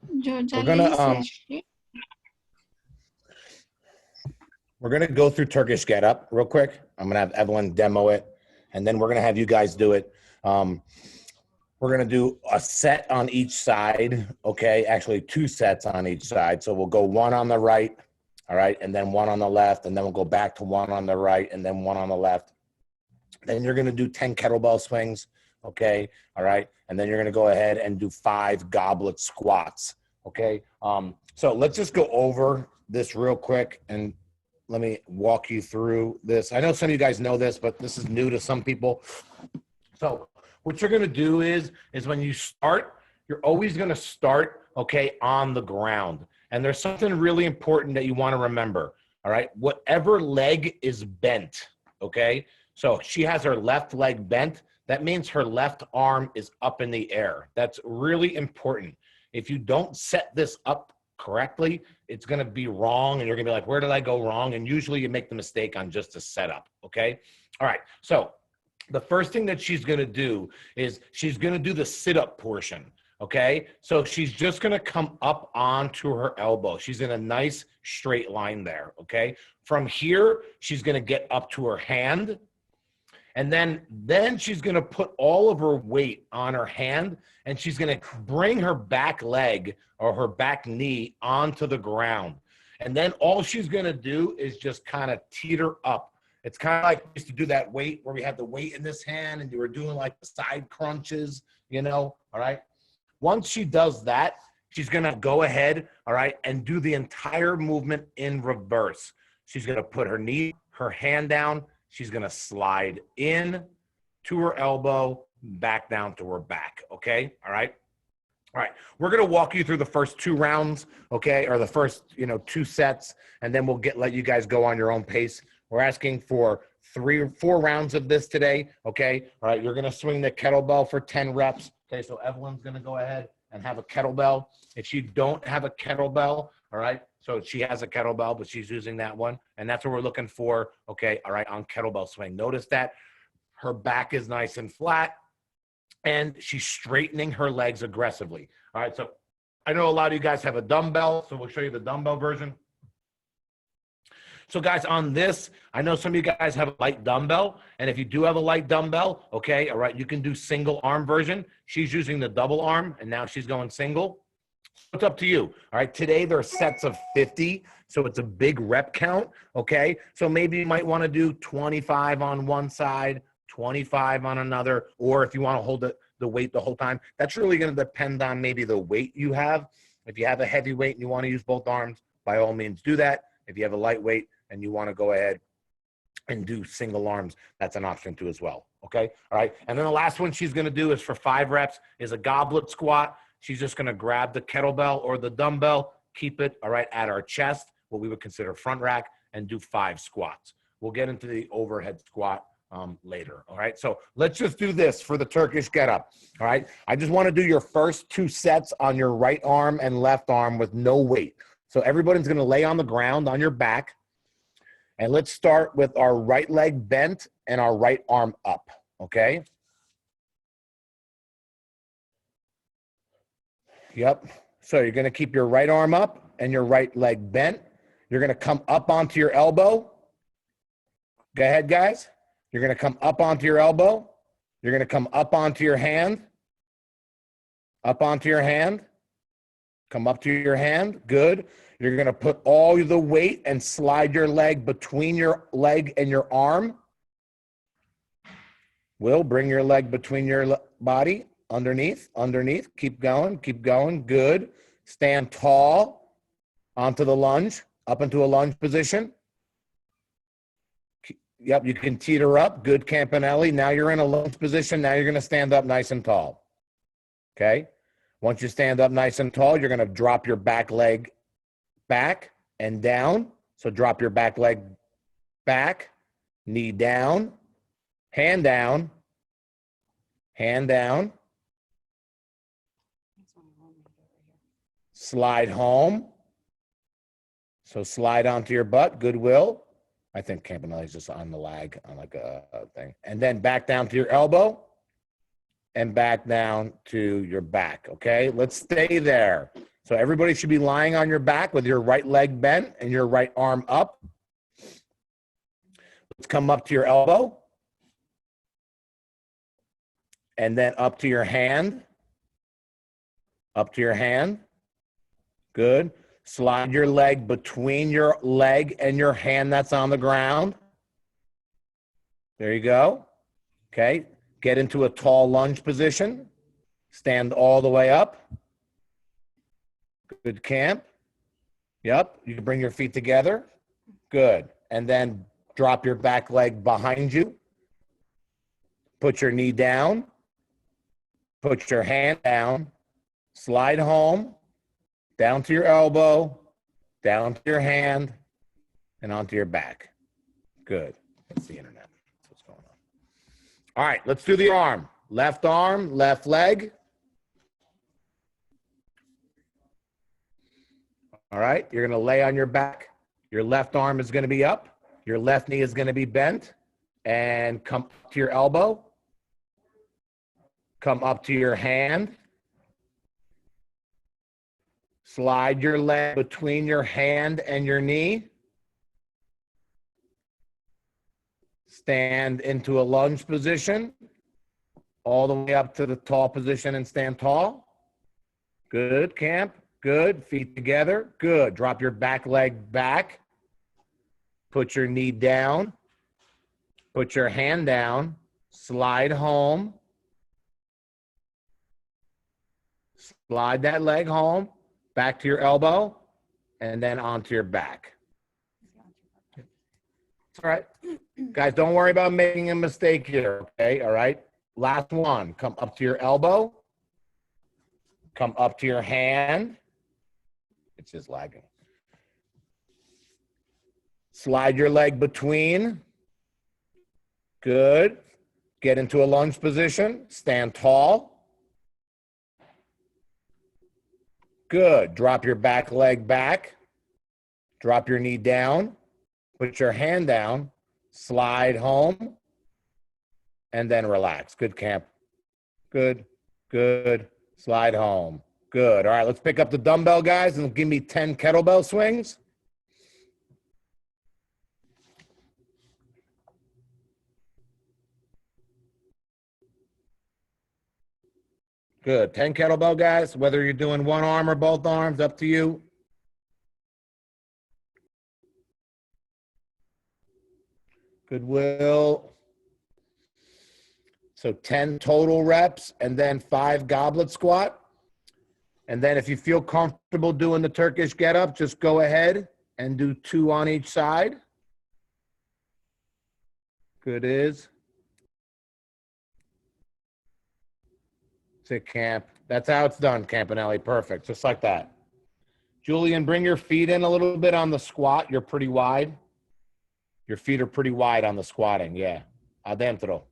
We're gonna we're gonna go through Turkish Get Up real quick. I'm gonna have Evelyn demo it, and then we're gonna have you guys do it. We're gonna do a set on each side, okay? Actually, 2 sets on each side. So we'll go 1 on the right, all right, and then 1 on the left, and then we'll go back to 1 on the right, and then 1 on the left. Then you're gonna do 10 kettlebell swings, okay? All right, and then you're gonna go ahead and do 5 goblet squats, okay? So let's just go over this real quick and let me walk you through this. I know some of you guys know this, but this is new to some people. So what you're gonna do is when you start, you're always gonna start, okay, on the ground. And there's something really important that you wanna remember, all right? Whatever leg is bent, okay? So she has her left leg bent. That means her left arm is up in the air. That's really important. If you don't set this up correctly, it's gonna be wrong and you're gonna be like, where did I go wrong? And usually you make the mistake on just a setup, okay? All right, so the first thing that she's gonna do is she's gonna do the sit-up portion, okay? So she's just gonna come up onto her elbow. She's in a nice straight line there, okay? From here, she's gonna get up to her hand, and then she's gonna put all of her weight on her hand, and she's gonna bring her back leg or her back knee onto the ground. And then all she's gonna do is just kind of teeter up. It's kind of like we used to do that weight where we had the weight in this hand and you were doing like the side crunches, you know, all right? Once she does that, she's gonna go ahead, all right, and do the entire movement in reverse. She's gonna put her knee, her hand down, she's gonna slide in to her elbow, back down to her back, okay? All right? All right, we're gonna walk you through the first 2 rounds, okay? Or the first, 2 sets, and then we'll let you guys go on your own pace. We're asking for 3 or 4 rounds of this today, okay? All right, you're gonna swing the kettlebell for 10 reps. Okay, so Evelyn's gonna go ahead and have a kettlebell. If you don't have a kettlebell, all right, so she has a kettlebell, but she's using that one, and that's what we're looking for, okay, all right, on kettlebell swing. Notice that her back is nice and flat, and she's straightening her legs aggressively. All right, so I know a lot of you guys have a dumbbell, so we'll show you the dumbbell version. So guys, on this, I know some of you guys have a light dumbbell, and if you do have a light dumbbell, okay, all right, you can do single arm version. She's using the double arm, and now she's going single. It's up to you, all right? Today, there are sets of 50, so it's a big rep count, okay? So maybe you might want to do 25 on one side, 25 on another, or if you want to hold the weight the whole time, that's really going to depend on maybe the weight you have. If you have a heavy weight and you want to use both arms, by all means do that. If you have a lightweight and you want to go ahead and do single arms, that's an option too as well, okay? All right, and then the last one she's gonna do is for 5 reps, is a goblet squat. She's just gonna grab the kettlebell or the dumbbell, keep it, all right, at our chest, what we would consider front rack, and do 5 squats. We'll get into the overhead squat later, all right? So let's just do this for the Turkish get up, all right? I just wanna do your first 2 sets on your right arm and left arm with no weight. So everybody's gonna lay on the ground on your back, and let's start with our right leg bent and our right arm up, okay? Yep, so you're gonna keep your right arm up and your right leg bent. You're gonna come up onto your elbow. Go ahead, guys. You're gonna come up onto your elbow. You're gonna come up onto your hand. Up onto your hand. Come up to your hand, good. You're gonna put all the weight and slide your leg between your leg and your arm. Will, bring your leg between your body, underneath, keep going, good. Stand tall onto the lunge, up into a lunge position. Yep, you can teeter up, good Campanelli. Now you're in a lunge position, now you're gonna stand up nice and tall, okay? Once you stand up nice and tall, you're gonna drop your back leg back and down. So drop your back leg back, knee down, hand down, hand down. Slide home. So slide onto your butt, goodwill. I think Campanelli's just on the lag on like a thing. And then back down to your elbow and back down to your back, okay? Let's stay there. So everybody should be lying on your back with your right leg bent and your right arm up. Let's come up to your elbow. And then up to your hand. Up to your hand. Good. Slide your leg between your leg and your hand that's on the ground. There you go. Okay. Get into a tall lunge position. Stand all the way up. Good, Camp. Yep. You can bring your feet together. Good. And then drop your back leg behind you. Put your knee down. Put your hand down. Slide home. Down to your elbow. Down to your hand. And onto your back. Good. That's the internet. That's what's going on. All right. Let's do the arm. Left arm, left leg. All right. You're going to lay on your back. Your left arm is going to be up. Your left knee is going to be bent. And come to your elbow. Come up to your hand. Slide your leg between your hand and your knee. Stand into a lunge position. All the way up to the tall position and stand tall. Good, Camp. Good. Feet together. Good. Drop your back leg back. Put your knee down. Put your hand down. Slide home. Slide that leg home. Back to your elbow. And then onto your back. It's all right. Guys, don't worry about making a mistake here, okay? All right? Last one. Come up to your elbow. Come up to your hand. It's just lagging. Slide your leg between. Good. Get into a lunge position. Stand tall. Good. Drop your back leg back. Drop your knee down. Put your hand down. Slide home. And then relax. Good, Camp. Good. Good. Slide home. Good. All right, let's pick up the dumbbell, guys, and give me 10 kettlebell swings. Good. 10 kettlebell, guys. Whether you're doing one arm or both arms, up to you. Goodwill. So 10 total reps and then 5 goblet squat. And then if you feel comfortable doing the Turkish get up, just go ahead and do 2 on each side. Good is. Sit, Camp. That's how it's done, Campanelli. Perfect. Just like that. Julian, bring your feet in a little bit on the squat. You're pretty wide. Your feet are pretty wide on the squatting. Yeah. Adentro.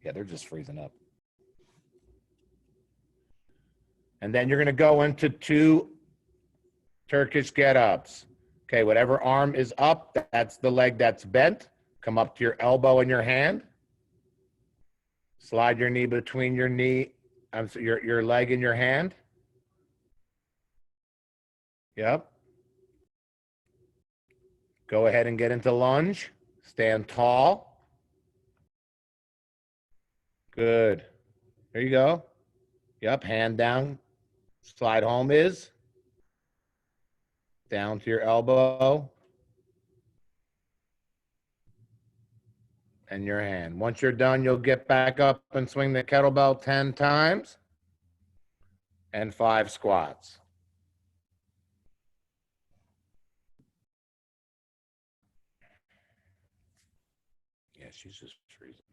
Yeah, they're just freezing up. And then you're going to go into 2 Turkish get-ups. Okay, whatever arm is up, that's the leg that's bent. Come up to your elbow and your hand. Slide your knee between your knee, your leg and your hand. Yep. Go ahead and get into lunge. Stand tall. Good. There you go. Yep, hand down. Slide home is. Down to your elbow. And your hand. Once you're done, you'll get back up and swing the kettlebell 10 times. And 5 squats. Yeah, she's just freezing.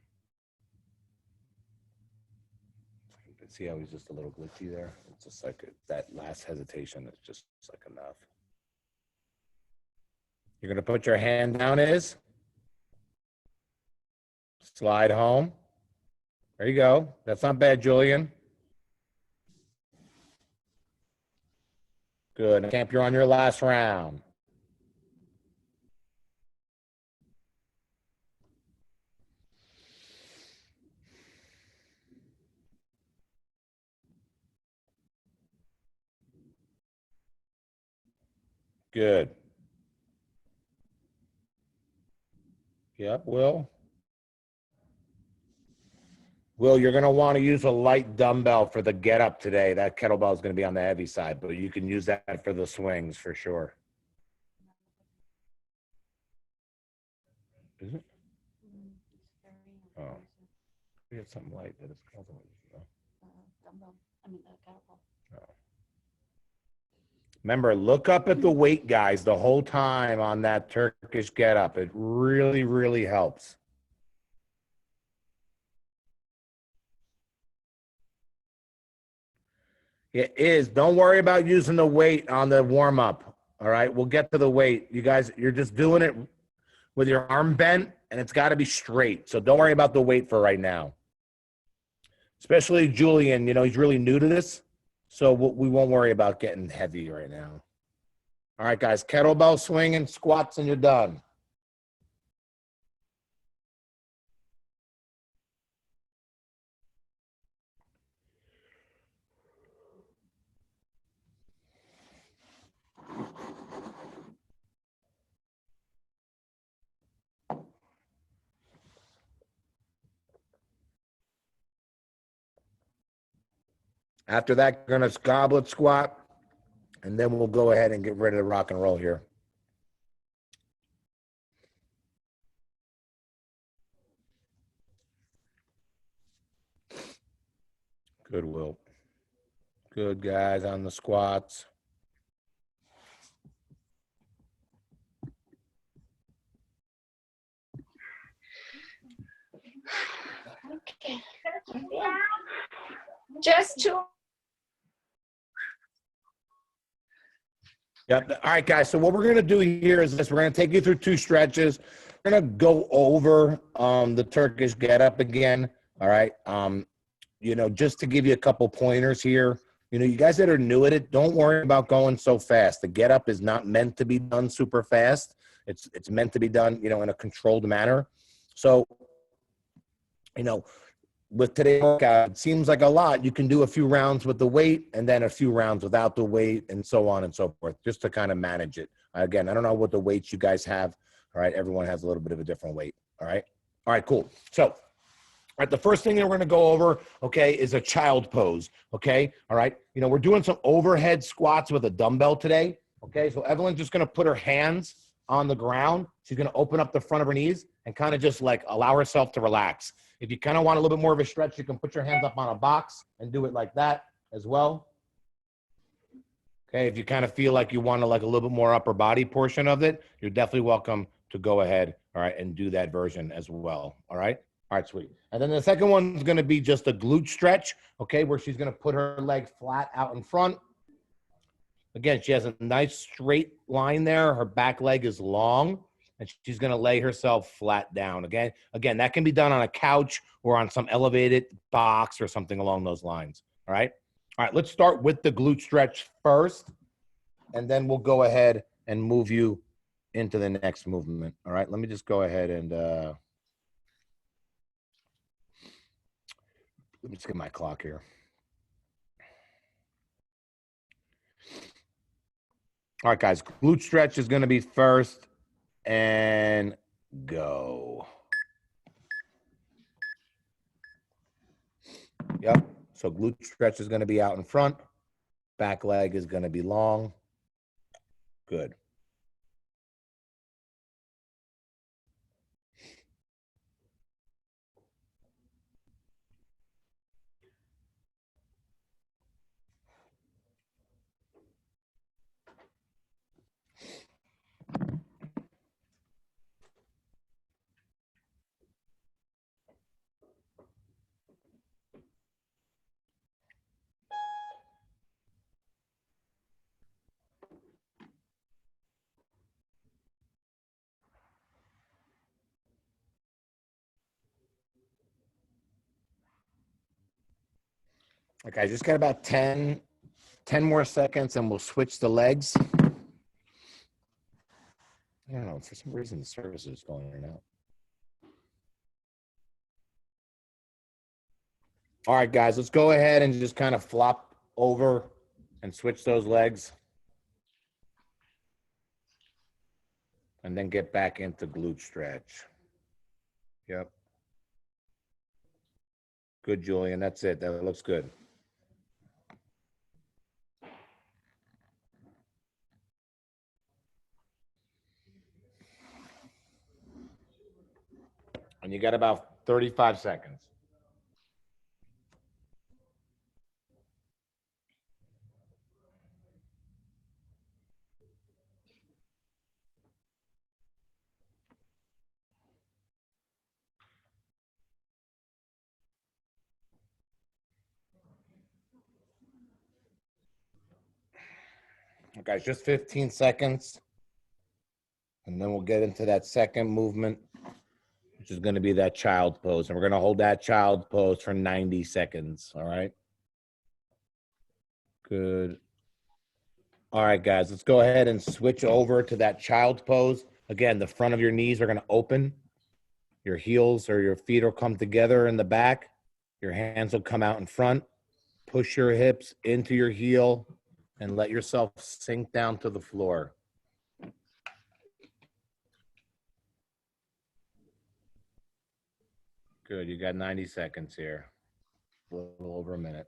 See how he's just a little glitchy there? It's just like that last hesitation is just like enough. You're going to put your hand down is. Slide home. There you go. That's not bad, Julian. Good. Camp, you're on your last round. Good. Yep, Will. Will, you're going to want to use a light dumbbell for the get up today. That kettlebell is going to be on the heavy side, but you can use that for the swings for sure. Is it? Oh, we had something light that is causing it. Dumbbell. I mean, kettlebell. Oh. Remember, look up at the weight, guys, the whole time on that Turkish get up. It really, really helps. It is. Don't worry about using the weight on the warm up. All right. We'll get to the weight. You guys, you're just doing it with your arm bent and it's got to be straight. So don't worry about the weight for right now. Especially Julian, you know, he's really new to this. So we won't worry about getting heavy right now. All right, guys, kettlebell swinging, squats, and you're done. After that, we're going to goblet squat, and then we'll go ahead and get ready to rock and roll here. Good, Will. Good, guys, on the squats. Okay. Just two. Yep. All right, guys. So what we're going to do here is this. We're going to take you through 2 stretches. We're going to go over the Turkish get up again. All right. You know, just to give you a couple pointers here. You know, you guys that are new at it, don't worry about going so fast. The get up is not meant to be done super fast. It's meant to be done, you know, in a controlled manner. So, you know, with today's workout, it seems like a lot. You can do a few rounds with the weight and then a few rounds without the weight and so on and so forth, just to kind of manage it. Again, I don't know what the weights you guys have. All right. Everyone has a little bit of a different weight. All right. All right, cool. So, all right, the first thing that we're going to go over, okay, is a child pose, okay? All right, you know, we're doing some overhead squats with a dumbbell today, okay? So Evelyn's just going to put her hands on the ground. She's going to open up the front of her knees and kind of just like allow herself to relax. If you kind of want a little bit more of a stretch, you can put your hands up on a box and do it like that as well. Okay, if you kind of feel like you want to like a little bit more upper body portion of it, you're definitely welcome to go ahead, all right, and do that version as well, all right? All right, sweet. And then the second one is going to be just a glute stretch, okay, where she's going to put her leg flat out in front. Again, she has a nice straight line there. Her back leg is long, and she's going to lay herself flat down. Again, that can be done on a couch or on some elevated box or something along those lines, all right? All right, let's start with the glute stretch first, and then we'll go ahead and move you into the next movement, all right? Let me just go ahead and let me just get my clock here. All right, guys, glute stretch is going to be first and go. Yep. So glute stretch is going to be out in front. Back leg is going to be long. Good. Okay, just got about 10 more seconds and we'll switch the legs. I don't know, for some reason the service is going in and out. All right, guys, let's go ahead and just kind of flop over and switch those legs. And then get back into glute stretch. Yep. Good, Julian. That's it. That looks good. And you got about 35 seconds. Okay, just 15 seconds. And then we'll get into that second movement, which is going to be that child pose. And we're going to hold that child pose for 90 seconds. All right. Good. All right, guys, let's go ahead and switch over to that child pose. Again, the front of your knees are going to open. Your heels or your feet will come together in the back. Your hands will come out in front. Push your hips into your heel and let yourself sink down to the floor. Good. You got 90 seconds here. A little over a minute.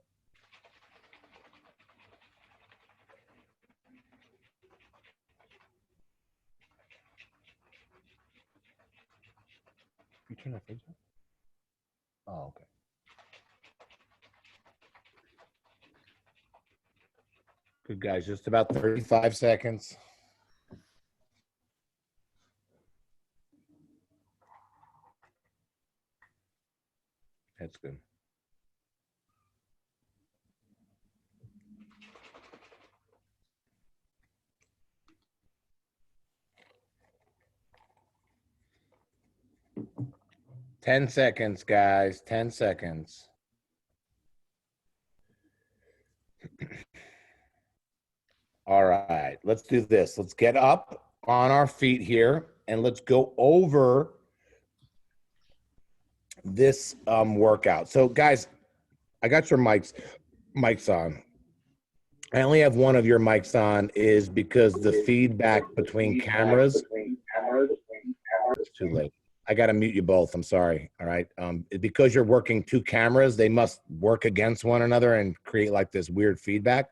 You turn that face up? Oh, okay. Good, guys. Just about 35 seconds. That's good. Ten seconds, guys. 10 seconds. All right, let's do this. Let's get up on our feet here and let's go over this workout. So, guys, I got your mics on. I only have one of your mics on is because the feedback between cameras. It's too late. I got to mute you both. I'm sorry. All right. Because you're working two cameras, they must work against one another and create like this weird feedback.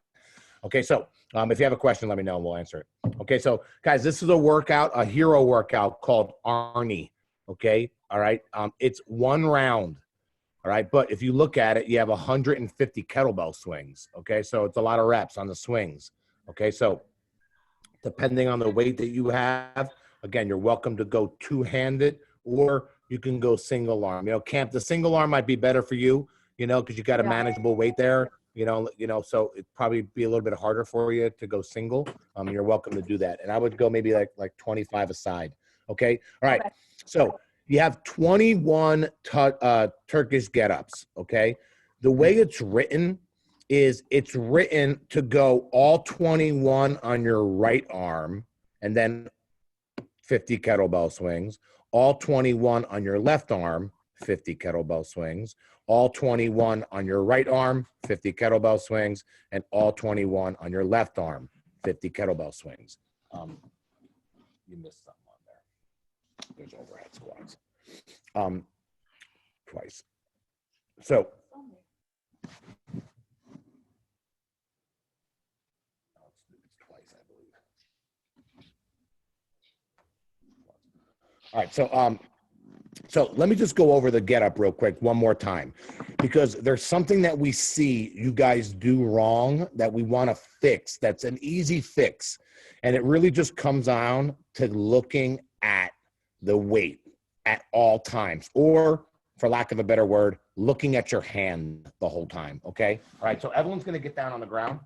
Okay. So if you have a question, let me know and we'll answer it. Okay. So guys, this is a workout, a hero workout called Arnie. Okay. All right. It's one round. All right. But if you look at it, you have 150 kettlebell swings. Okay. So it's a lot of reps on the swings. Okay. So depending on the weight that you have, again, you're welcome to go two-handed or you can go single arm. You know, Camp, the single arm might be better for you, you know, because you got a manageable weight there, you know, so it'd probably be a little bit harder for you to go single. You're welcome to do that. And I would go maybe like 25 aside. Okay. All right. Okay. So you have 21 Turkish get-ups. Okay. The way it's written is it's written to go all 21 on your right arm and then 50 kettlebell swings, all 21 on your left arm, 50 kettlebell swings, all 21 on your right arm, 50 kettlebell swings, and all 21 on your left arm, 50 kettlebell swings. You missed something on there. There's overhead squats. Twice. So all right, so let me just go over the get up real quick one more time, because there's something that we see you guys do wrong that we want to fix. That's an easy fix, and it really just comes down to looking at the weight at all times, or for lack of a better word, looking at your hand the whole time. Okay. All right. So everyone's going to get down on the ground.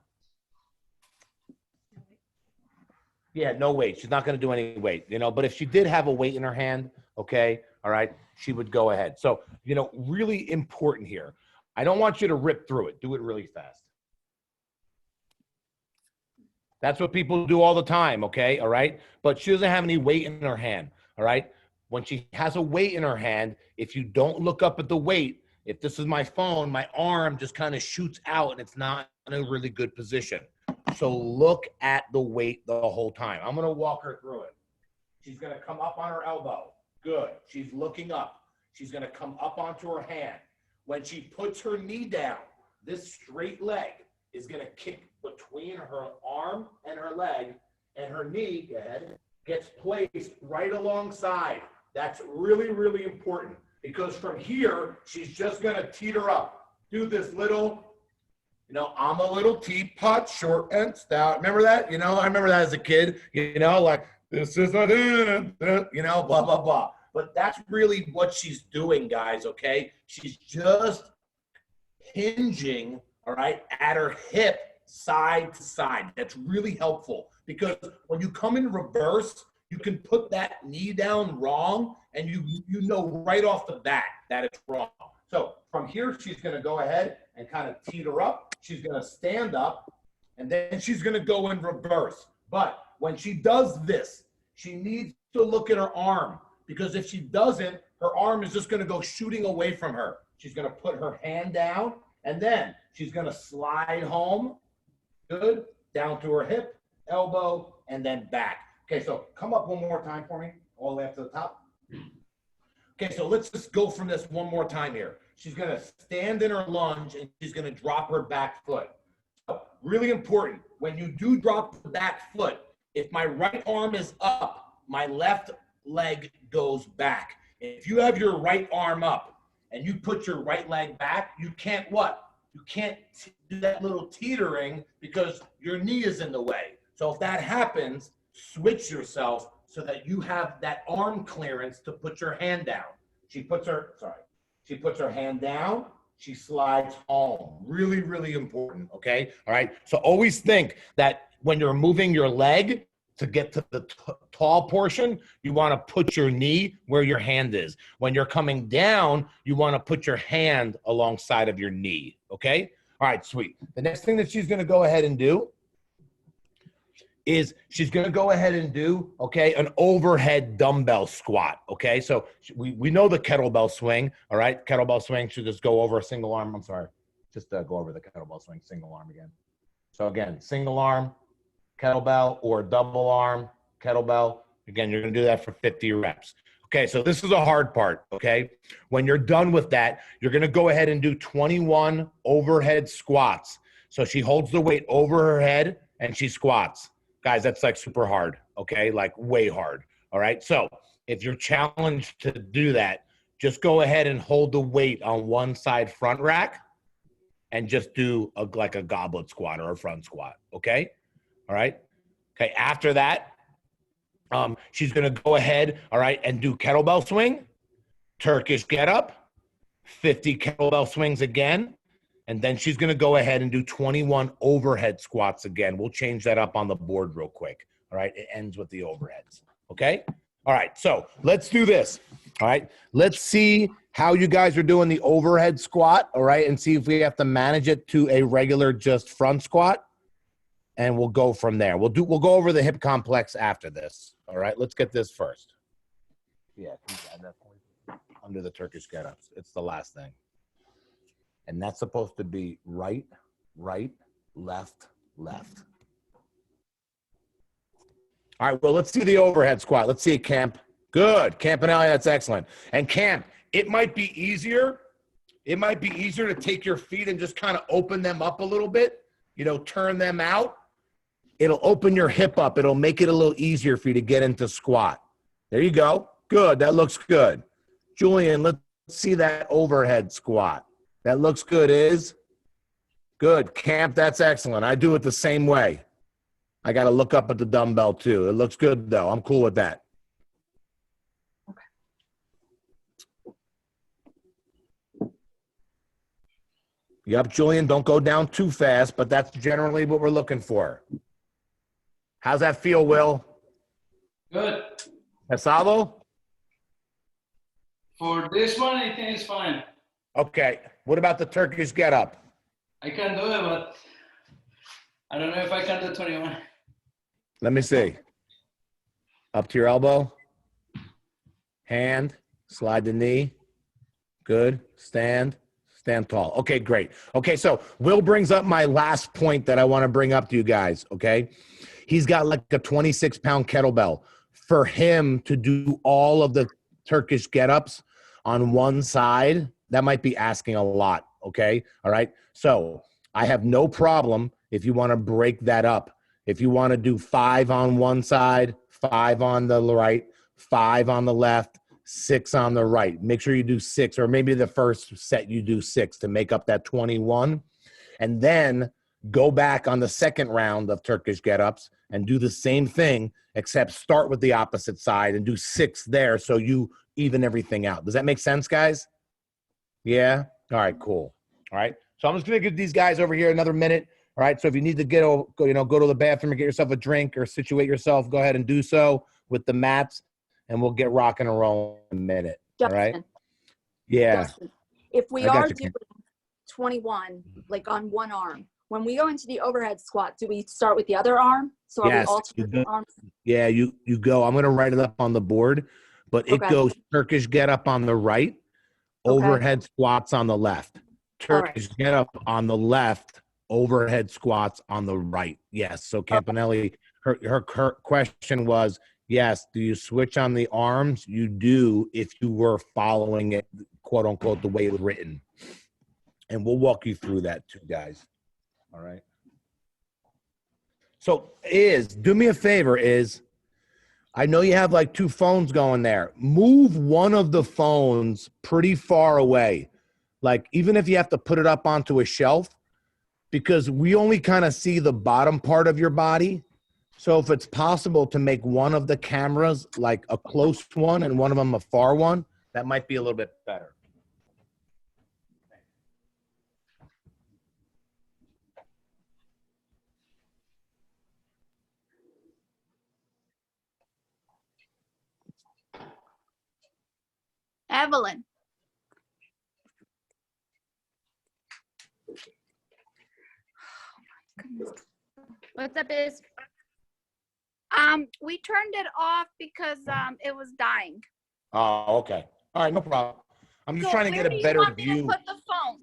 Yeah, no weight. She's not going to do any weight, you know, but if she did have a weight in her hand, okay, all right, she would go ahead. So, you know, really important here. I don't want you to rip through it. Do it really fast. That's what people do all the time, okay, all right? But she doesn't have any weight in her hand, all right? When she has a weight in her hand, if you don't look up at the weight, if this is my phone, my arm just kind of shoots out and it's not in a really good position. So look at the weight the whole time. I'm going to walk her through it. She's going to come up on her elbow. Good. She's looking up. She's going to come up onto her hand. When she puts her knee down, this straight leg is going to kick between her arm and her leg, and her knee, go ahead, gets placed right alongside. That's really, really important because from here, she's just going to teeter up. Do this little, I'm a little teapot, short and stout. Remember that? I remember that as a kid, like, this is a, blah, blah, blah. But that's really what she's doing, guys, okay? She's just hinging, all right, at her hip side to side. That's really helpful because when you come in reverse, you can put that knee down wrong and you know right off the bat that it's wrong. So from here, she's going to go ahead and kind of teeter up. She's going to stand up and then she's going to go in reverse. But when she does this, she needs to look at her arm because if she doesn't, her arm is just going to go shooting away from her. She's going to put her hand down and then she's going to slide home. Good. Down to her hip, elbow, and then back. Okay, so come up one more time for me, all the way up to the top. Okay, so let's just go from this one more time here. She's going to stand in her lunge and she's going to drop her back foot. So really important, when you do drop the back foot, if my right arm is up, my left leg goes back. If you have your right arm up and you put your right leg back, you can't what? You can't do that little teetering because your knee is in the way. So if that happens, switch yourself so that you have that arm clearance to put your hand down. She puts her hand down, she slides home. Really, really important, okay? All right, so always think that when you're moving your leg to get to the tall portion, you wanna put your knee where your hand is. When you're coming down, you wanna put your hand alongside of your knee, okay? All right, sweet. The next thing that she's gonna go ahead and do is she's going to go ahead and do, okay, an overhead dumbbell squat, okay? So we know the kettlebell swing, all right? Kettlebell swing should just go over a single arm. I'm sorry. Just go over the kettlebell swing, single arm again. So again, single arm, kettlebell, or double arm, kettlebell. Again, you're going to do that for 50 reps. Okay, so this is a hard part, okay? When you're done with that, you're going to go ahead and do 21 overhead squats. So she holds the weight over her head and she squats. Guys, that's like super hard, okay? Like way hard, all right? So if you're challenged to do that, just go ahead and hold the weight on one side front rack and just do like a goblet squat or a front squat, okay? All right? Okay, after that, she's gonna go ahead, all right, and do kettlebell swing, Turkish get up, 50 kettlebell swings again, and then she's going to go ahead and do 21 overhead squats again. We'll change that up on the board real quick. All right. It ends with the overheads. Okay. All right. So let's do this. All right. Let's see how you guys are doing the overhead squat. All right. And see if we have to manage it to a regular just front squat. And we'll go from there. We'll go over the hip complex after this. All right. Let's get this first. Yeah. Under the Turkish get-ups. It's the last thing. And that's supposed to be right, right, left, left. All right, well, let's see the overhead squat. Let's see it, Camp. Good. Camp and Ellie, that's excellent. And Camp, it might be easier. It might be easier to take your feet and just kind of open them up a little bit, turn them out. It'll open your hip up. It'll make it a little easier for you to get into squat. There you go. Good. That looks good. Julian, let's see that overhead squat. That looks good, is? Good. Camp, that's excellent. I do it the same way. I got to look up at the dumbbell, too. It looks good, though. I'm cool with that. Okay. Yep, Julian, don't go down too fast, but that's generally what we're looking for. How's that feel, Will? Good. Casado? For this one, I think it's fine. Okay. What about the Turkish get-up? I can do it, but I don't know if I can do 21. Let me see. Up to your elbow. Hand. Slide the knee. Good. Stand. Stand tall. Okay, great. Okay, so Will brings up my last point that I want to bring up to you guys, okay? He's got like a 26-pound kettlebell. for him to do all of the Turkish get-ups on one side, that might be asking a lot, okay? All right? So I have no problem if you want to break that up. If you want to do 5 on one side, 5 on the right, 5 on the left, 6 on the right. Make sure you do 6, or maybe the first set you do 6 to make up that 21. And then go back on the second round of Turkish get-ups and do the same thing, except start with the opposite side and do 6 there so you even everything out. Does that make sense, guys? Yeah? All right, cool. All right. So I'm just going to give these guys over here another minute. All right. So if you need to go to the bathroom and get yourself a drink or situate yourself, go ahead and do so with the mats, and we'll get rocking and rolling in a minute. Justin, all right. Yeah. Justin, if we I got are you, doing 21, like on one arm, when we go into the overhead squat, do we start with the other arm? So are Yes, we alternating arms? Yeah, you go. I'm going to write it up on the board, but it Okay. goes Turkish get up on the right, overhead squats on the left. Turkish get up on the left, overhead squats on the right. Yes. So Campanelli, her question was, yes, do you switch on the arms? You do if you were following it, quote unquote, the way it was written. And we'll walk you through that too, guys. All right. So do me a favor, I know you have like 2 phones going there. Move one of the phones pretty far away. Like even if you have to put it up onto a shelf, because we only kind of see the bottom part of your body. So if it's possible to make one of the cameras like a close one and one of them a far one, that might be a little bit better. Evelyn. What's up, is? We turned it off because it was dying. Oh, okay. All right, no problem. I'm just So trying to get where a do better you want me to view. put the phone?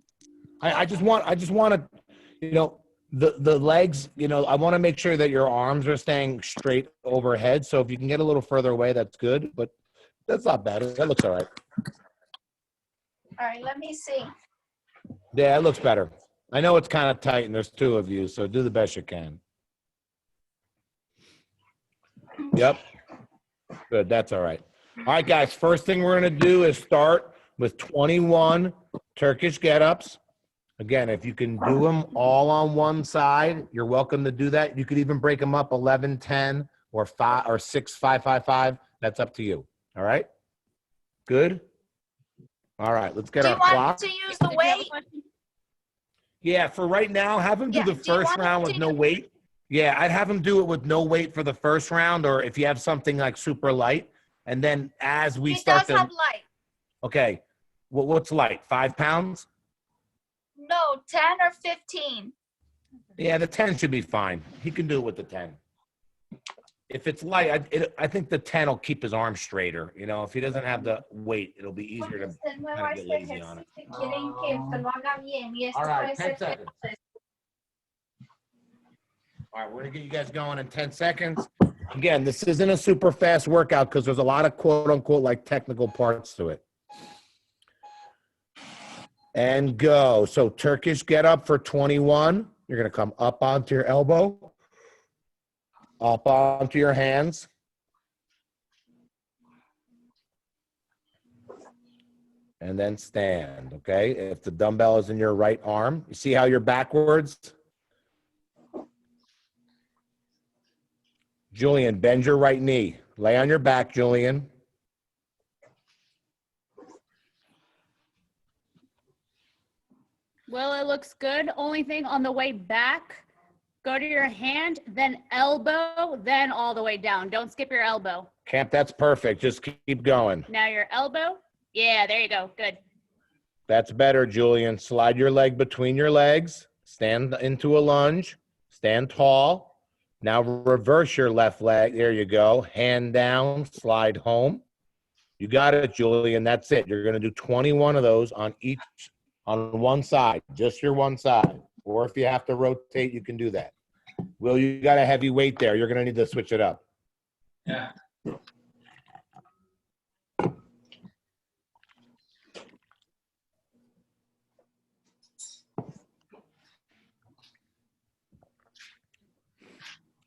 I just want to, the legs, I want to make sure that your arms are staying straight overhead. So if you can get a little further away, that's good, but that's not bad. That looks all right. All right, let me see. Yeah, it looks better. I know it's kind of tight and there's 2 of you, so do the best you can. Yep. Good. That's all right. All right, guys. First thing we're going to do is start with 21 Turkish get-ups. Again, if you can do them all on one side, you're welcome to do that. You could even break them up 11, 10, or 5 or 6, 5, 5, 5. That's up to you. All right. Good. All right. Let's get Do our you want clock. to use the weight? Yeah, for right now, have him do Yeah, the do you first want round him with to no weight. Yeah, I'd have him do it with no weight for the first round, or if you have something like super light, and then as we He start does have light. okay, what's light? 5 pounds? No, 10 or 15. Yeah, the 10 should be fine. He can do it with the 10. If it's light, I think the 10 will keep his arm straighter. If he doesn't have the weight, it'll be easier to kind of get lazy on it. All right, 10 seconds. All right, we're going to get you guys going in 10 seconds. Again, this isn't a super fast workout because there's a lot of quote unquote like technical parts to it. And go. So Turkish get up for 21. You're going to come up onto your elbow, up onto your hands. And then stand, okay? If the dumbbell is in your right arm, you see how you're backwards? Julian, bend your right knee. Lay on your back, Julian. Well, it looks good. Only thing on the way back, go to your hand, then elbow, then all the way down. Don't skip your elbow. Camp, that's perfect. Just keep going. Now your elbow. Yeah, there you go. Good. That's better, Julian. Slide your leg between your legs. Stand into a lunge. Stand tall. Now reverse your left leg. There you go. Hand down, slide home. You got it, Julian. That's it. You're going to do 21 of those on one side, just your one side. Or if you have to rotate, you can do that. Will, you got a heavy weight there. You're going to need to switch it up. Yeah.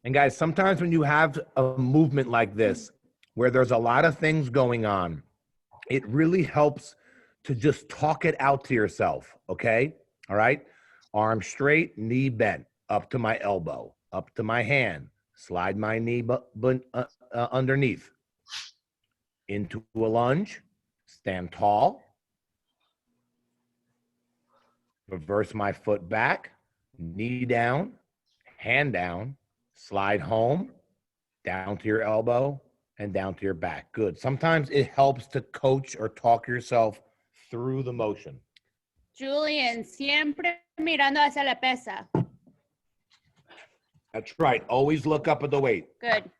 And guys, sometimes when you have a movement like this, where there's a lot of things going on, it really helps to just talk it out to yourself. Okay. All right. Arm straight, knee bent, up to my elbow, up to my hand, slide my knee underneath, into a lunge, stand tall, reverse my foot back, knee down, hand down, slide home, down to your elbow, and down to your back. Good. Sometimes it helps to coach or talk yourself through the motion. Julian, siempre mirando hacia la pesa. That's right. Always look up at the weight. Good.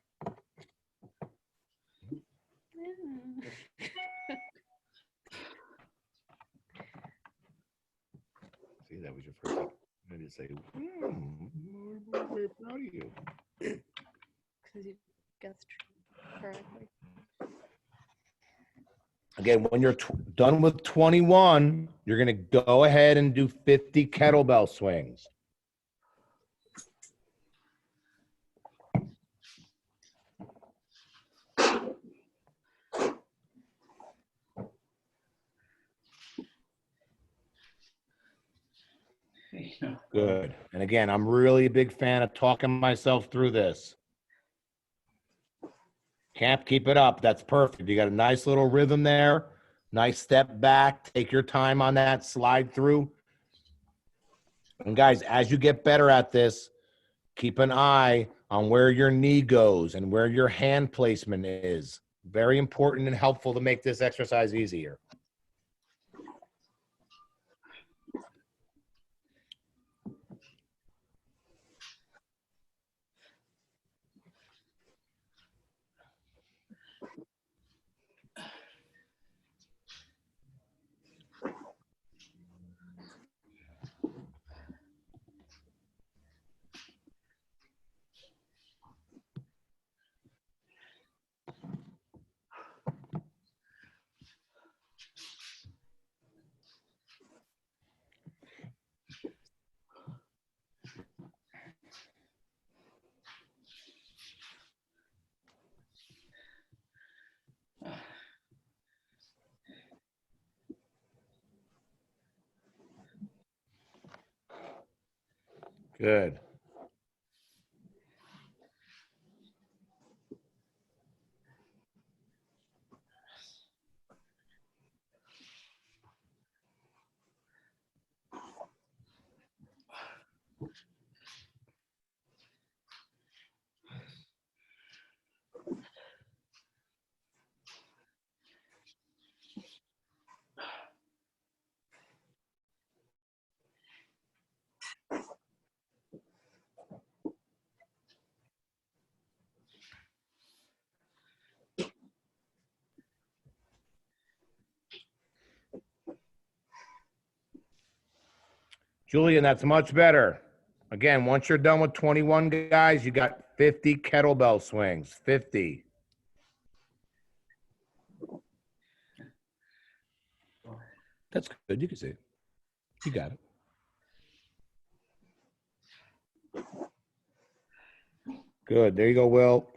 See, that was your first time. I need to say, we're very proud of you. Because you guessed correctly. Again, when you're done with 21, you're going to go ahead and do 50 kettlebell swings. Good. And again, I'm really a big fan of talking myself through this. Camp, keep it up. That's perfect. You got a nice little rhythm there. Nice step back. Take your time on that. Slide through. And guys, as you get better at this, keep an eye on where your knee goes and where your hand placement is. Very important and helpful to make this exercise easier. Good. Julian, that's much better. Again, once you're done with 21 guys, you got 50 kettlebell swings. 50. That's good. You can see it. You got it. Good. There you go, Will.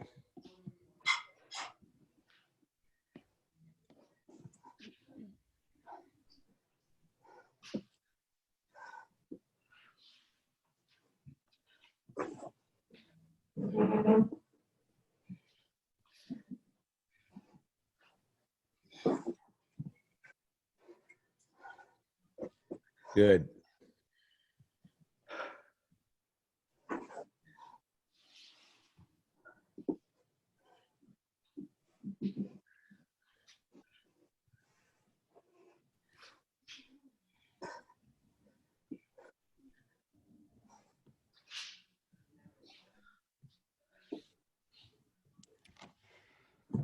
Good.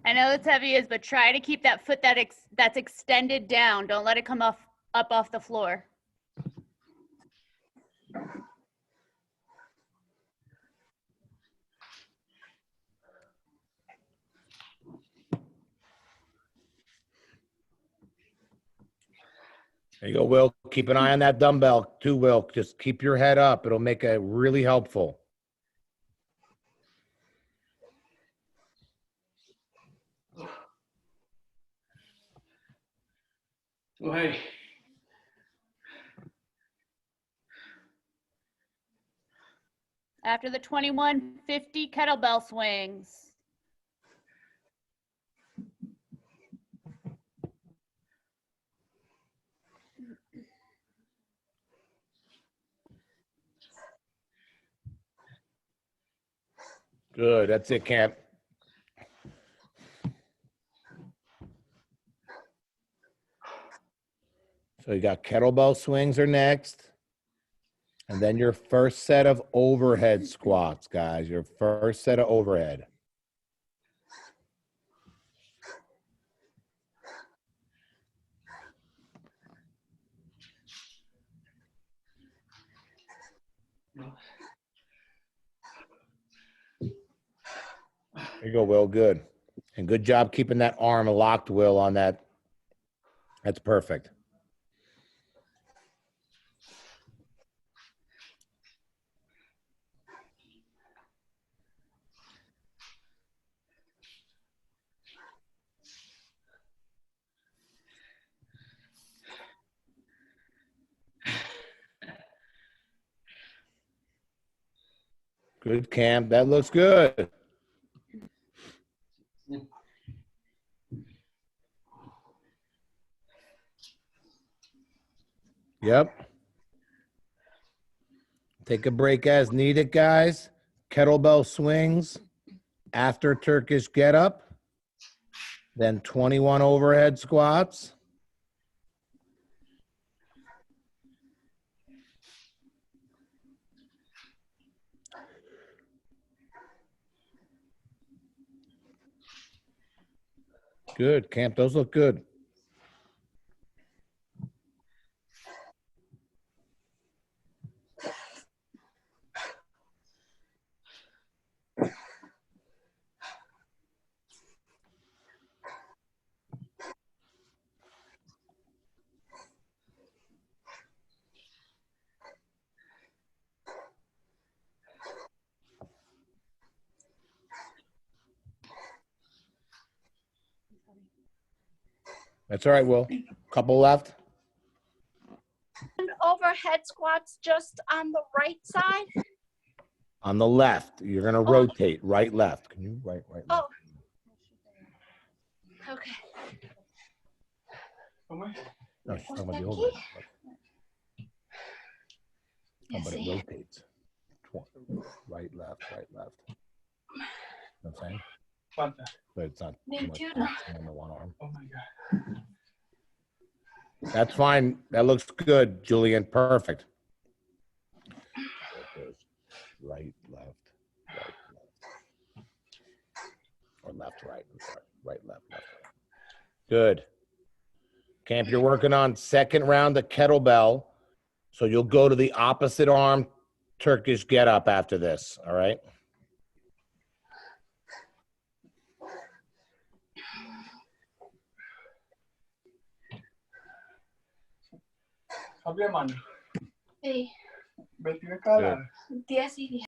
I know it's heavy is, but try to keep that foot that's extended down. Don't let it come up off the floor. There you go, Will. Keep an eye on that dumbbell too, Will. Just keep your head up. It'll make it really helpful. So hey, After the 2150 kettlebell swings. Good. That's it, Camp. So you got kettlebell swings are next. And then your first set of overhead squats, guys. Your first set of overhead. There you go, Will. Good. And good job keeping that arm locked, Will, on that. That's perfect. Good, Cam. That looks good. Yep. Take a break as needed, guys. Kettlebell swings after Turkish get up. Then 21 overhead squats. Good, Camp. Those look good. That's all right, Will. Couple left. And overhead squats just on the right side. On the left, you're going to rotate right, left. Can you right, left? Oh. Okay. No, she's talking about the overhead. Oh, but it rotates. Right, left, right, left. You know what I'm saying? But it's not too much on the one arm. Oh my God. That's fine. That looks good, Julian. Perfect. Right, left, right, left. Or left, right. I'm sorry. Right, left, left, right. Good. Camp, you're working on second round of kettlebell. So you'll go to the opposite arm Turkish get up after this. All right. Abre a mano. Sí. Vete a cara. 10 y 10.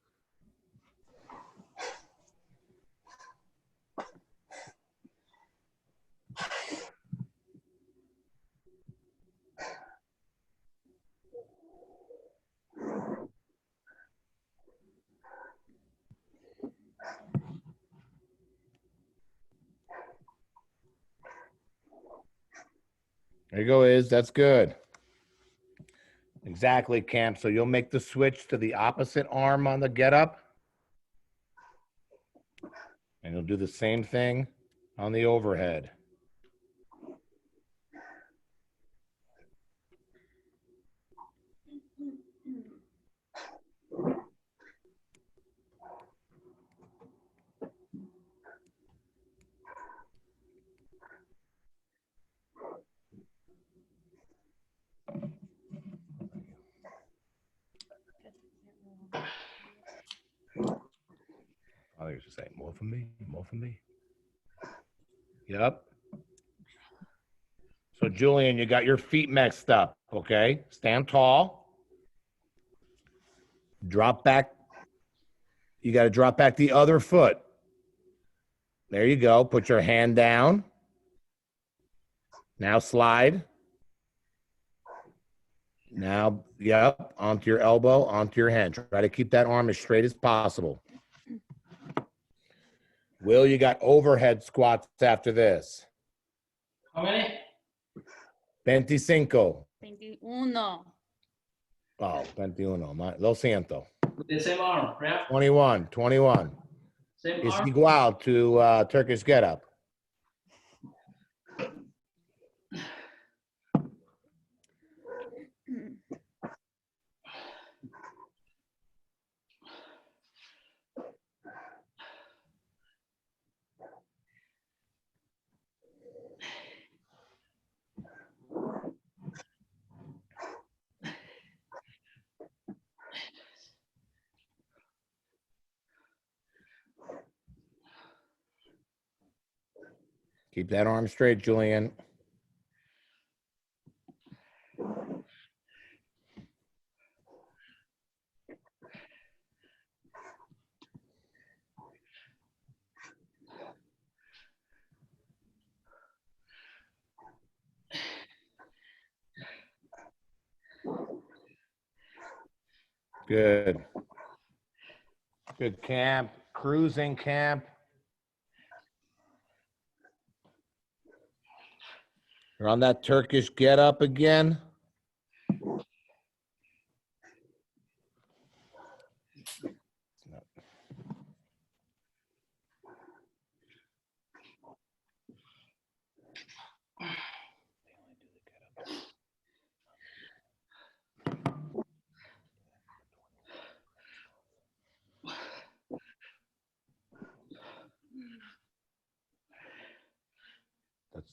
There you go, that's good. Exactly, Camp. So you'll make the switch to the opposite arm on the get up. And you'll do the same thing on the overhead. I think it's just saying more for me, more for me. Yep. So Julian, you got your feet mixed up. Okay, stand tall. Drop back. You got to drop back the other foot. There you go. Put your hand down. Now slide. Now, yep, onto your elbow, onto your hand. Try to keep that arm as straight as possible. Will, you got overhead squats after this. How many? 25. 21. Oh, 21. Lo siento. With the same arm, yeah? 21. 21. Same It's arm? igual to Turkish get up. Keep that arm straight, Julian. Good. Good camp. Cruising camp. You're on that Turkish get up again.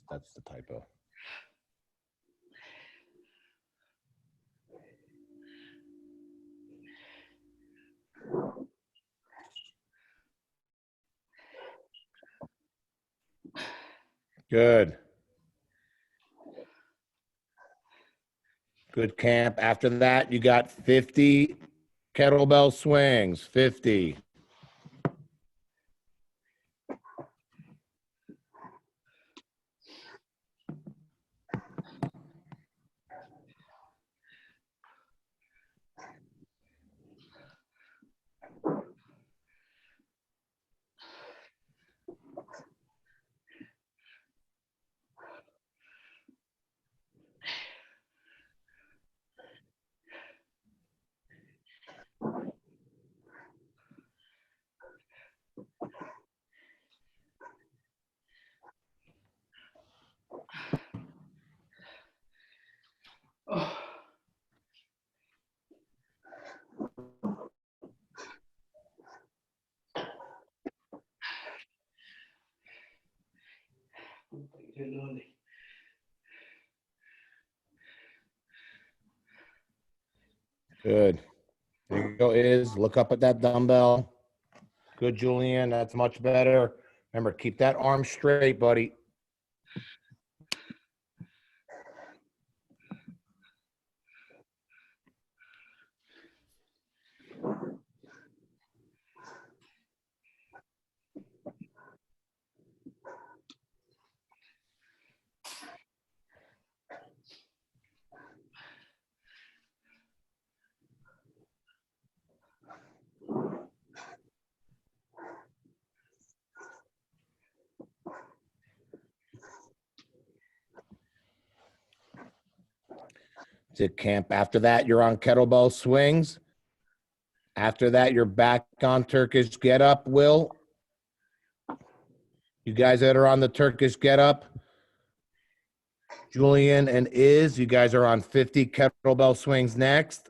That's the typo. Good. Good camp. After that, you got 50 kettlebell swings. 50. Oh. Good. There you go, is. Look up at that dumbbell. Good, Julian. That's much better. Remember, keep that arm straight, buddy. To camp. After that, you're on kettlebell swings. After that, you're back on Turkish get up, Will. You guys that are on the Turkish get up, Julian and Iz, you guys are on 50 kettlebell swings next.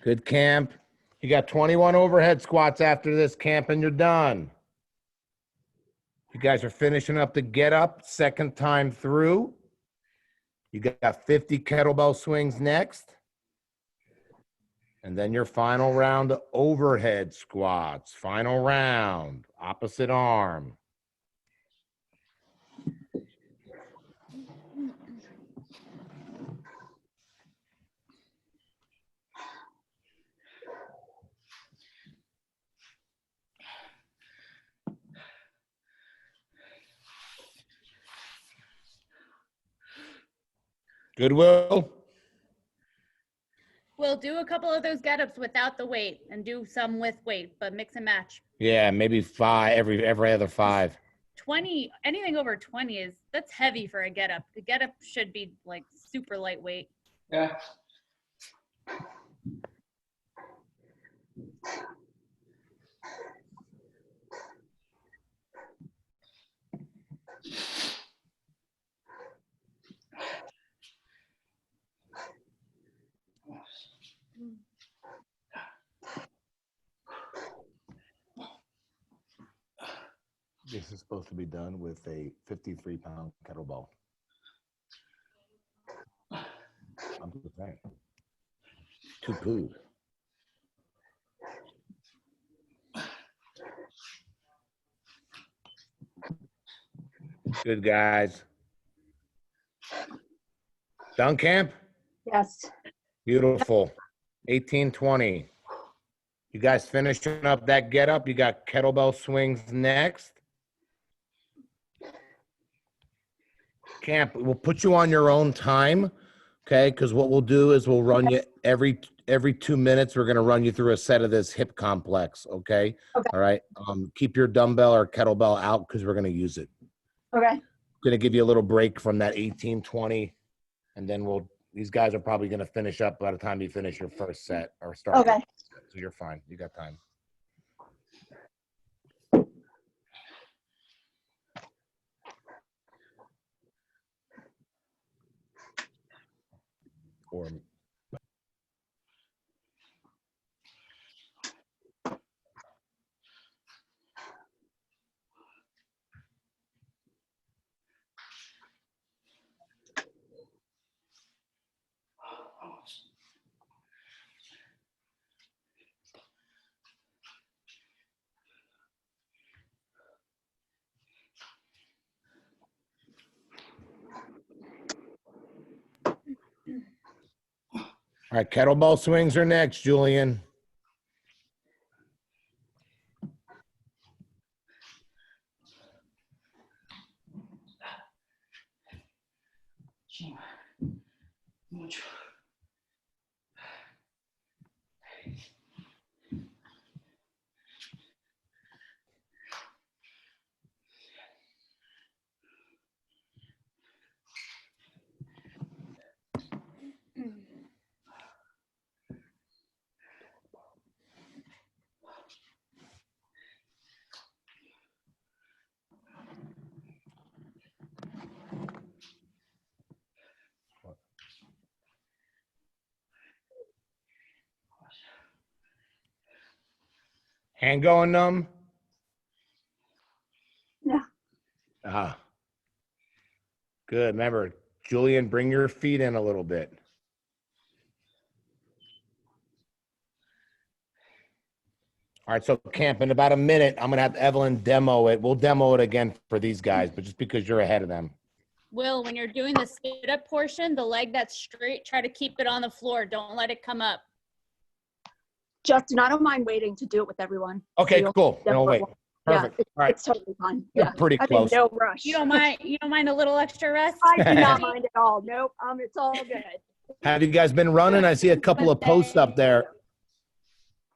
Good, Camp. You got 21 overhead squats after this, Camp, and you're done. You guys are finishing up the get up, second time through. You got 50 kettlebell swings next. And then your final round of overhead squats. Final round, opposite arm. Goodwill. We'll do a couple of those get-ups without the weight and do some with weight, but mix and match. Yeah, maybe 5 every other 5. 20, anything over 20 that's heavy for a get-up. The get-up should be like super lightweight. Yeah. This is supposed to be done with a 53-pound kettlebell. I'm just saying. Too poo. Good, guys. Done, Camp? Yes. Beautiful. 18-20. You guys finishing up that get up? You got kettlebell swings next. Camp, we'll put you on your own time, okay? Because what we'll do is we'll run you every 2 minutes. We're going to run you through a set of this hip complex, okay? Okay. All right. Keep your dumbbell or kettlebell out because we're going to use it. Okay. Going to give you a little break from that 18-20, and then these guys are probably going to finish up by the time you finish your first set or start. Okay. your first set. So you're fine. You got time. Or all right, kettlebell swings are next, Julian. Mucho. Hand going numb? Yeah. Ah. Good. Remember, Julian, bring your feet in a little bit. All right, so Camp, in about a minute, I'm going to have Evelyn demo it. We'll demo it again for these guys, but just because you're ahead of them. Will, when you're doing the sit-up portion, the leg that's straight, try to keep it on the floor. Don't let it come up. Justin, I don't mind waiting to do it with everyone. Okay, So you'll cool. demo No, wait. it. Yeah, Perfect. All right. it's totally fine. You're Yeah, pretty I'm close. in no rush. You don't mind a little extra rest? I do not mind at all. Nope, it's all good. Have you guys been running? I see a couple of posts up there.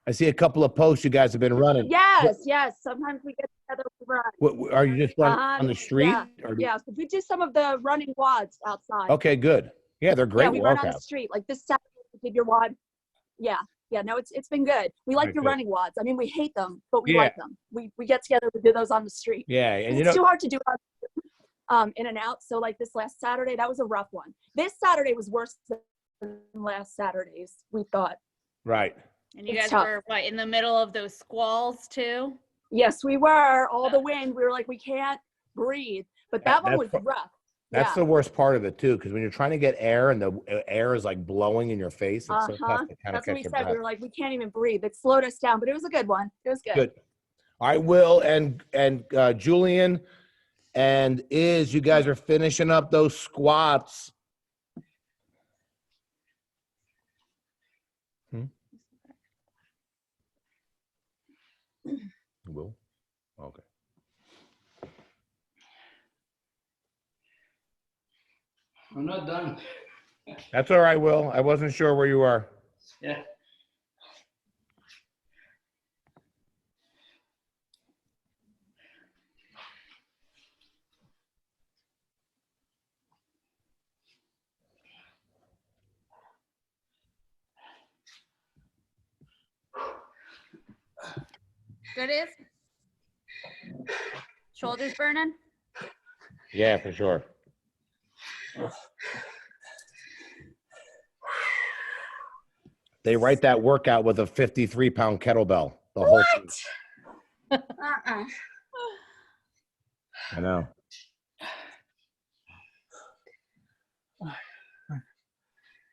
I see a couple of posts you guys have been running. Yes, yes. Sometimes we get together to run. What, are you just running on the street? Yeah, Or yeah. So we do some of the running WODs outside. Okay, good. Yeah, they're great Yeah, we run on the workouts. street. Like this Saturday, we did your WOD. Yeah, yeah. No, it's been good. We like Right, your good. running WODs. I mean, we hate them, but we Yeah. like them. We get together to do those on the street. Yeah, and you It's know, too hard to do in and out. So like this last Saturday, that was a rough one. This Saturday was worse than last Saturday's, we thought. Right. And you It's guys tough. were what, in the middle of those squalls too? Yes, we were. All the wind. We were like, we can't breathe. But that one was rough. That's Yeah. the worst part of it too, because when you're trying to get air and the air is like blowing in your face, it's so tough to kind of That's what catch we your said. breath. We were like, we can't even breathe. It slowed us down, but it was a good one. It was good. Good. All right, Will and Julian and you guys are finishing up those squats. Will? Okay. I'm not done. That's all right, Will. I wasn't sure where you are. Yeah. Good is? Shoulders burning? Yeah, for sure. They write that workout with a 53-pound kettlebell. The whole thing. I know.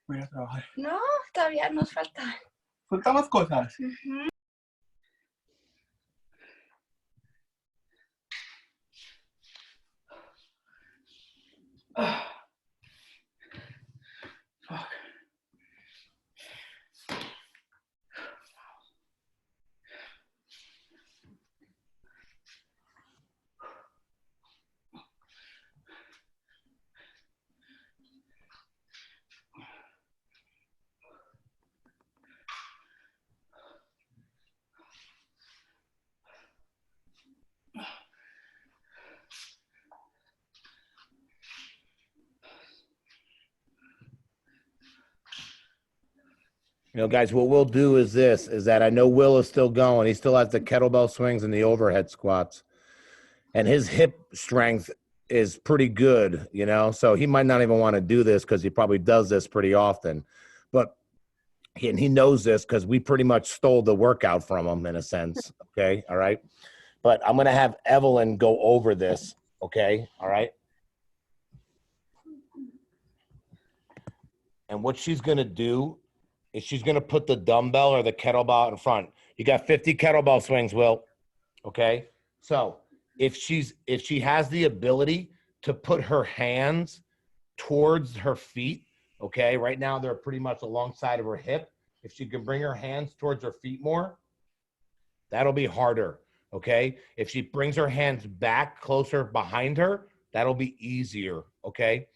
Voy a trabajar. No, todavía nos falta. Faltan más cosas. Fuck. You know, guys, what we'll do is this, is that I know Will is still going. He still has the kettlebell swings and the overhead squats. And his hip strength is pretty good, you know? So he might not even want to do this because he probably does this pretty often. But he knows this because we pretty much stole the workout from him in a sense, okay? All right? But I'm going to have Evelyn go over this, okay? All right? And what she's going to do is she's going to put the dumbbell or the kettlebell in front. You got 50 kettlebell swings, Will. Okay? So if she has the ability to put her hands towards her feet, okay? Right now they're pretty much alongside of her hip. If she can bring her hands towards her feet more, that'll be harder, okay? If she brings her hands back closer behind her, that'll be easier, okay?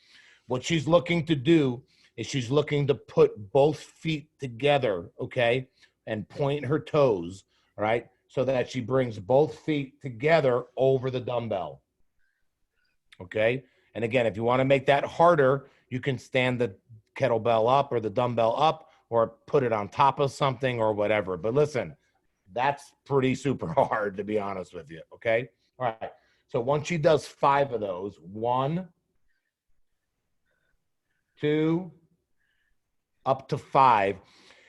What she's looking to do is she's looking to put both feet together, okay, and point her toes, all right, so that she brings both feet together over the dumbbell, okay? And again, if you want to make that harder, you can stand the kettlebell up or the dumbbell up or put it on top of something or whatever. But listen, that's pretty super hard, to be honest with you, okay? All right, so once she does 5 of those, 1, 2, up to 5.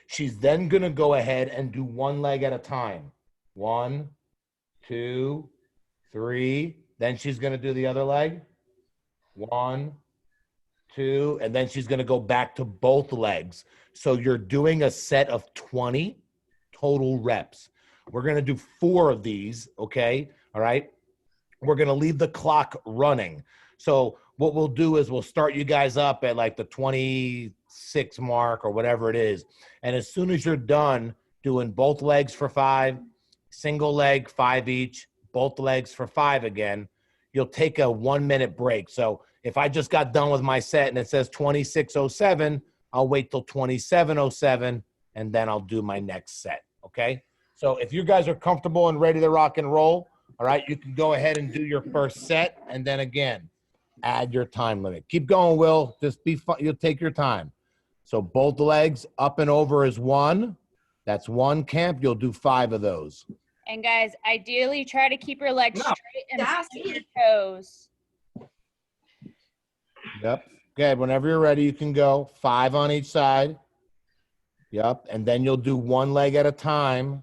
She's then going to go ahead and do one leg at a time. 1, 2, 3. Then she's going to do the other leg. 1, 2. And then she's going to go back to both legs. So you're doing a set of 20 total reps. We're going to do 4 of these, okay? All right? We're going to leave the clock running. So what we'll do is we'll start you guys up at like the 26 mark or whatever it is. And as soon as you're done doing both legs for 5, single leg, 5 each, both legs for 5 again, you'll take a 1-minute break. So if I just got done with my set and it says 26:07, I'll wait till 27:07 and then I'll do my next set, okay? So if you guys are comfortable and ready to rock and roll, all right, you can go ahead and do your first set and then again, add your time limit. Keep going, Will. Just be fun. You'll take your time. So both legs up and over is 1. That's 1 camp. You'll do 5 of those. And guys, ideally try to keep your legs No. straight and Yeah, point your toes. Yep. Good. Whenever you're ready, you can go 5 on each side. Yep. And then you'll do one leg at a time.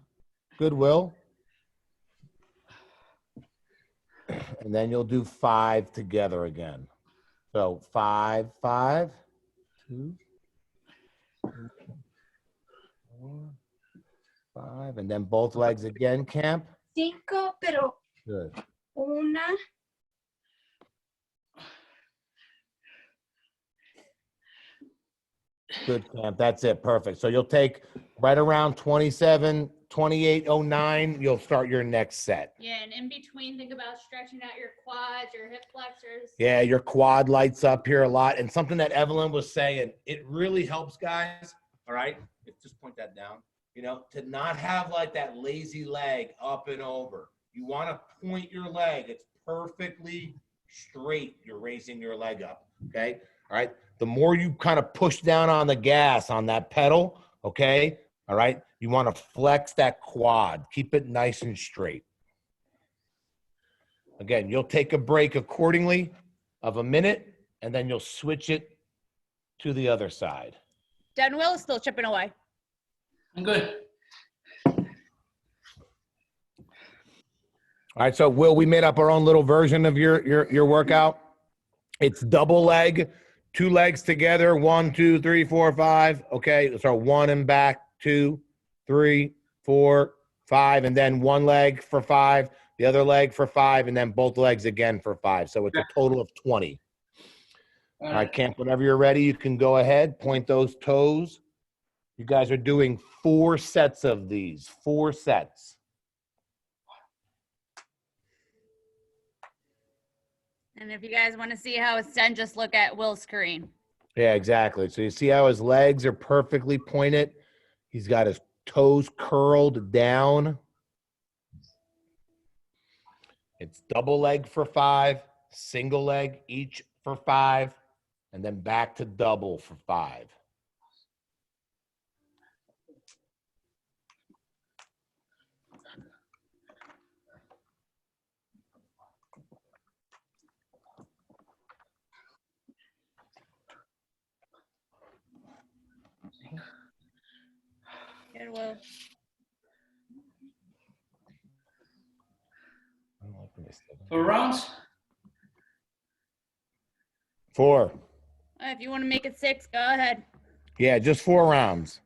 Good, Will. And then you'll do 5 together again. So 5, 5, 2, 3, 4, 5. And then both legs again, Camp. 5, pero Good. una. Good, Camp. That's it. Perfect. So you'll take right around 27, 28:09. You'll start your next set. Yeah, and in between, think about stretching out your quads, your hip flexors. Yeah, your quad lights up here a lot. And something that Evelyn was saying, it really helps, guys. All right. Just point that down. You know, to not have like that lazy leg up and over. You want to point your leg. It's perfectly straight. You're raising your leg up. Okay. All right. The more you kind of push down on the gas on that pedal, okay. All right. You want to flex that quad. Keep it nice and straight. Again, you'll take a break accordingly of a minute, and then you'll switch it to the other side. Dan Will is still chipping away. I'm good. All right, so Will, we made up our own little version of your workout. It's double leg, 2 legs together, 1, 2, 3, 4, 5. Okay, so 1 and back, 2, 3, 4, 5, and then 1 leg for 5, the other leg for 5, and then both legs again for 5. So it's a total of 20. All right, Camp, whenever you're ready, you can go ahead, point those toes. You guys are doing 4 sets of these, 4 sets. And if you guys want to see how it's done, just look at Will's screen. Yeah, exactly. So you see how his legs are perfectly pointed. He's got his toes curled down. It's double leg for 5, single leg each for 5, and then back to double for 5. Good, Will. 4 rounds? 4. If you want to make it 6, go ahead. Yeah, just 4 rounds.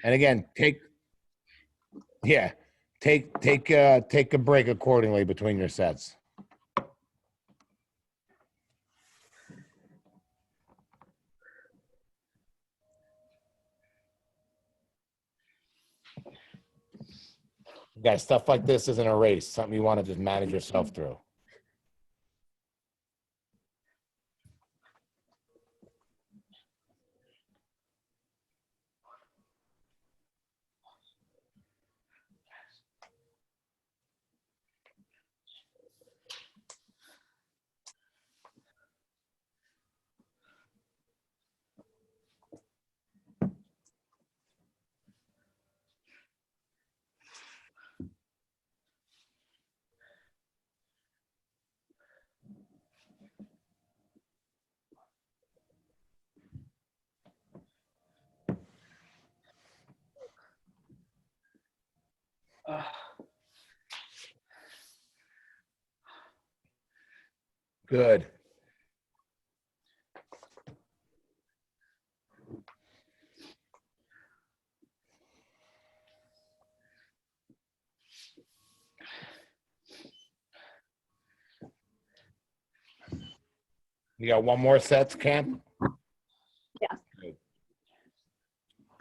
And again, take a break accordingly between your sets. Guys, stuff like this isn't a race, something you want to just manage yourself through. Good. You got one more sets, Camp? Yeah. Good.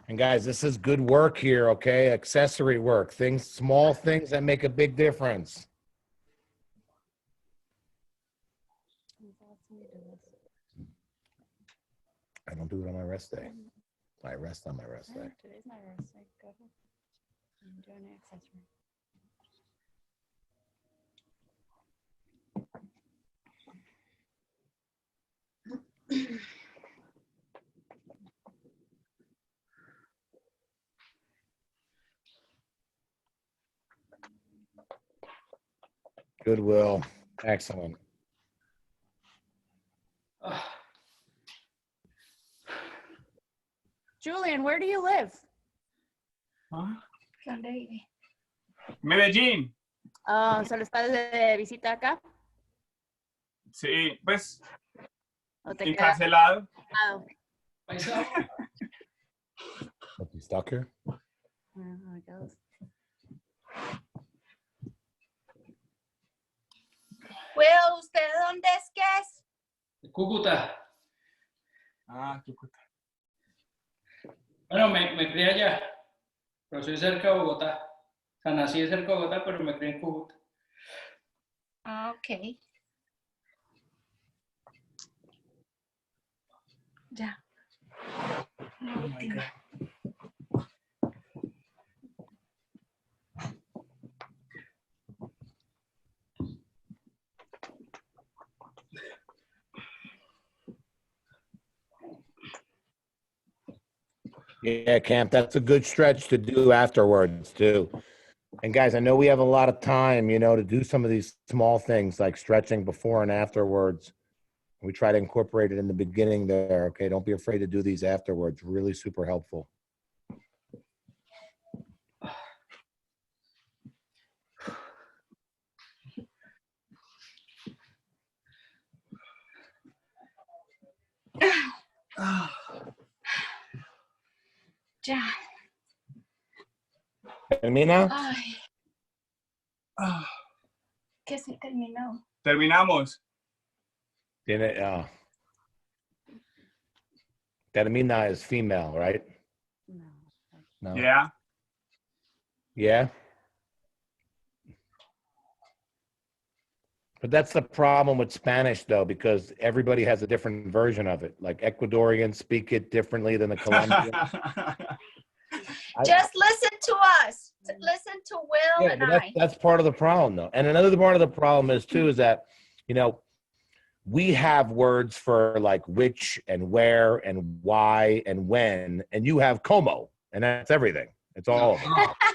And guys, this is good work here, okay? Accessory work, things, small things that make a big difference. I don't do it on my rest day. I rest on my rest day. Today's my rest day. Go ahead. I'm doing an accessory. Goodwill. Excellent. Julian, where do you live? Ah, ¿Dónde vive? Medellín. ¿Solo estás de visita acá? Sí, pues ¿O te quedas? encarcelado. Paisa. Hope you stuck here. Oh, it goes. Will, ¿usted dónde es que es? Cúcuta. Ah, Cúcuta. Bueno, me crié allá, pero soy cerca de Bogotá. O sea, nací cerca de Bogotá, pero me crié en Cúcuta. Ah, ok. Ya. La Oh my última. God. Yeah, Camp, that's a good stretch to do afterwards too. And guys, I know we have a lot of time, you know, to do some of these small things like stretching before and afterwards. We try to incorporate it in the beginning there. Okay, don't be afraid to do these afterwards. Really super helpful. Ah, Ya. Termina? Ay, ah. que se terminó. Terminamos. Tiene, termina is female, right? No. No. Yeah. Yeah. But that's the problem with Spanish, though, because everybody has a different version of it. Like Ecuadorians speak it differently than the Colombians. Just listen to us. Listen to Will Yeah, and but I. that's part of the problem, though. And another part of the problem is, too, is that, you know, we have words for like which and where and why and when, and you have como, and that's everything. It's all of it.